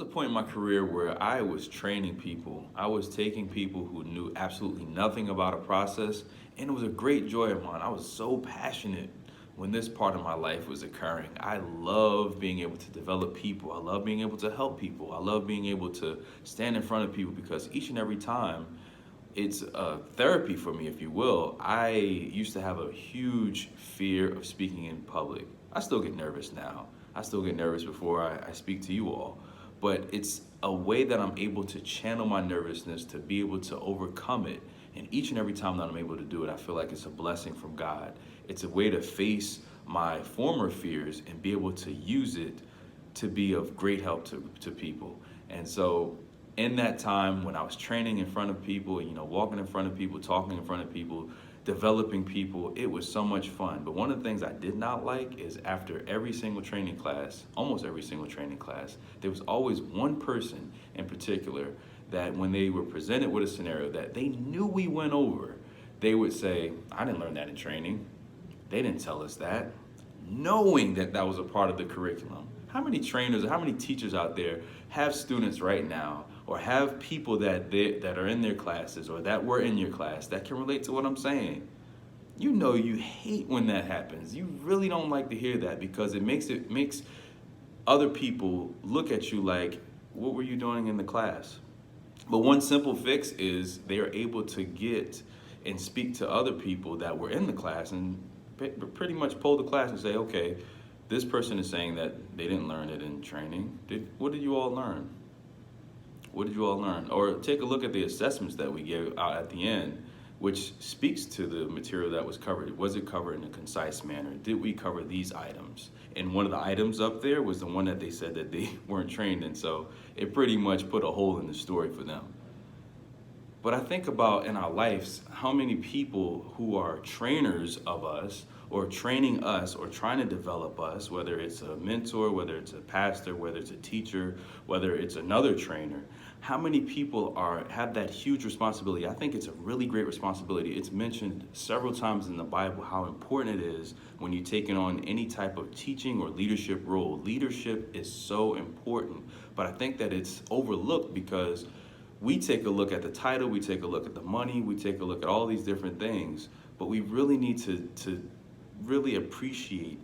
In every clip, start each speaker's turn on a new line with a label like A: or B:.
A: was a point in my career where I was training people. I was taking people who knew absolutely nothing about a process, and it was a great joy of mine. I was so passionate when this part of my life was occurring. I love being able to develop people. I love being able to help people. I love being able to stand in front of people because each and every time it's a therapy for me, if you will. I used to have a huge fear of speaking in public. I still get nervous now. I still get nervous before I speak to you all. But it's a way that I'm able to channel my nervousness to be able to overcome it. And each and every time that I'm able to do it, I feel like it's a blessing from God. It's a way to face my former fears and be able to use it to be of great help to people. And so in that time when I was training in front of people, walking in front of people, talking in front of people, developing people, it was so much fun. But one of the things I did not like is after every single training class, almost every single training class, there was always one person in particular that when they were presented with a scenario that they knew we went over, they would say, I didn't learn that in training. They didn't tell us that, knowing that that was a part of the curriculum. How many trainers or how many teachers out there have students right now or have people that are in their classes or that were in your class that can relate to what I'm saying? You hate when that happens. You really don't like to hear that because it makes other people look at you like, what were you doing in the class? But one simple fix is they are able to get and speak to other people that were in the class and pretty much poll the class and say, okay, this person is saying that they didn't learn it in training. What did you all learn? What did you all learn? Or take a look at the assessments that we gave out at the end, which speaks to the material that was covered. Was it covered in a concise manner? Did we cover these items? And one of the items up there was the one that they said that they weren't trained in. So it pretty much put a hole in the story for them. But I think about in our lives, how many people who are trainers of us or training us or trying to develop us, whether it's a mentor, whether it's a pastor, whether it's a teacher, whether it's another trainer, how many people have that huge responsibility? I think it's a really great responsibility. It's mentioned several times in the Bible how important it is when you're taking on any type of teaching or leadership role. Leadership is so important, but I think that it's overlooked because we take a look at the title, we take a look at the money, we take a look at all these different things, but we really need to really appreciate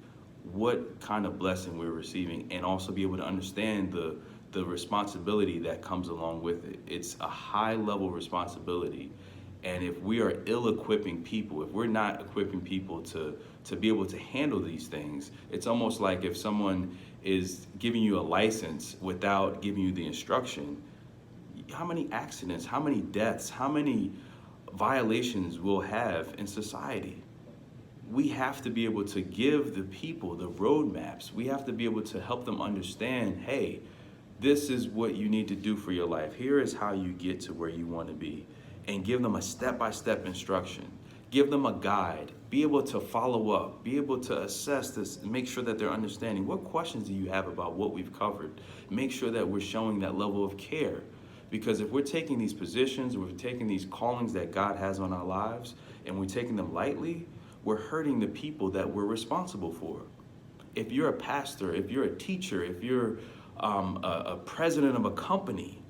A: what kind of blessing we're receiving and also be able to understand the responsibility that comes along with it. It's a high level responsibility. And if we are ill-equipping people, if we're not equipping people to be able to handle these things, it's almost like if someone is giving you a license without giving you the instruction, how many accidents, how many deaths, how many violations we'll have in society. We have to be able to give the people the roadmaps. We have to be able to help them understand, hey, this is what you need to do for your life. Here is how you get to where you want to be. And give them a step-by-step instruction. Give them a guide. Be able to follow up. Be able to assess this and make sure that they're understanding. What questions do you have about what we've covered? Make sure that we're showing that level of care. Because if we're taking these positions, we're taking these callings that God has on our lives, and we're taking them lightly, we're hurting the people that we're responsible for. If you're a pastor, if you're a teacher, if you're a president of a company,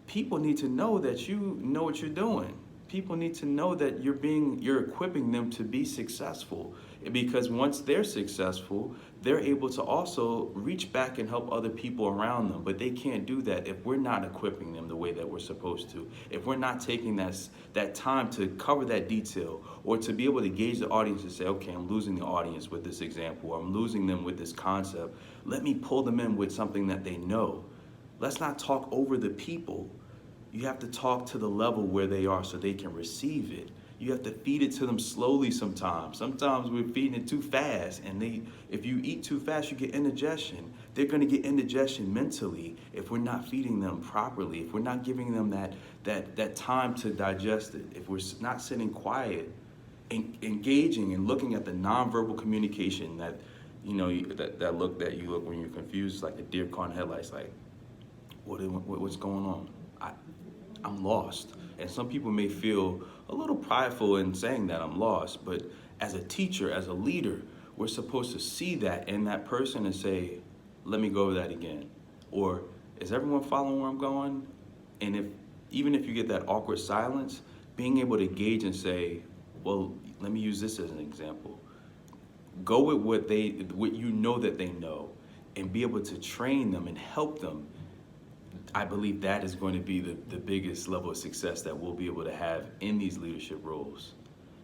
A: people need to know that you know what you're doing. People need to know that you're equipping them to be successful, because once they're successful, they're able to also reach back and help other people around them. But they can't do that if we're not equipping them the way that we're supposed to. If we're not taking that time to cover that detail or to be able to gauge the audience and say, okay, I'm losing the audience with this example, or I'm losing them with this concept. Let me pull them in with something that they know. Let's not talk over the people. You have to talk to the level where they are so they can receive it. You have to feed it to them slowly sometimes. Sometimes we're feeding it too fast, and if you eat too fast, you get indigestion. They're going to get indigestion mentally if we're not feeding them properly, if we're not giving them that time to digest it, if we're not sitting quiet, engaging and looking at the nonverbal communication that look that you look when you're confused, like a deer caught in headlights, like, what's going on? I'm lost. And some people may feel a little prideful in saying that I'm lost, but as a teacher, as a leader, we're supposed to see that in that person and say, let me go over that again. Or Is everyone following where I'm going? And even if you get that awkward silence, being able to gauge and say, well, let me use this as an example. Go with what you know that they know, and be able to train them and help them. I believe that is going to be the biggest level of success that we'll be able to have in these leadership roles.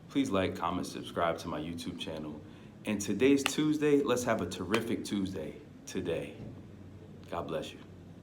A: Please like, comment, subscribe to my YouTube channel. And today's Tuesday. Let's have a terrific Tuesday today. God bless you.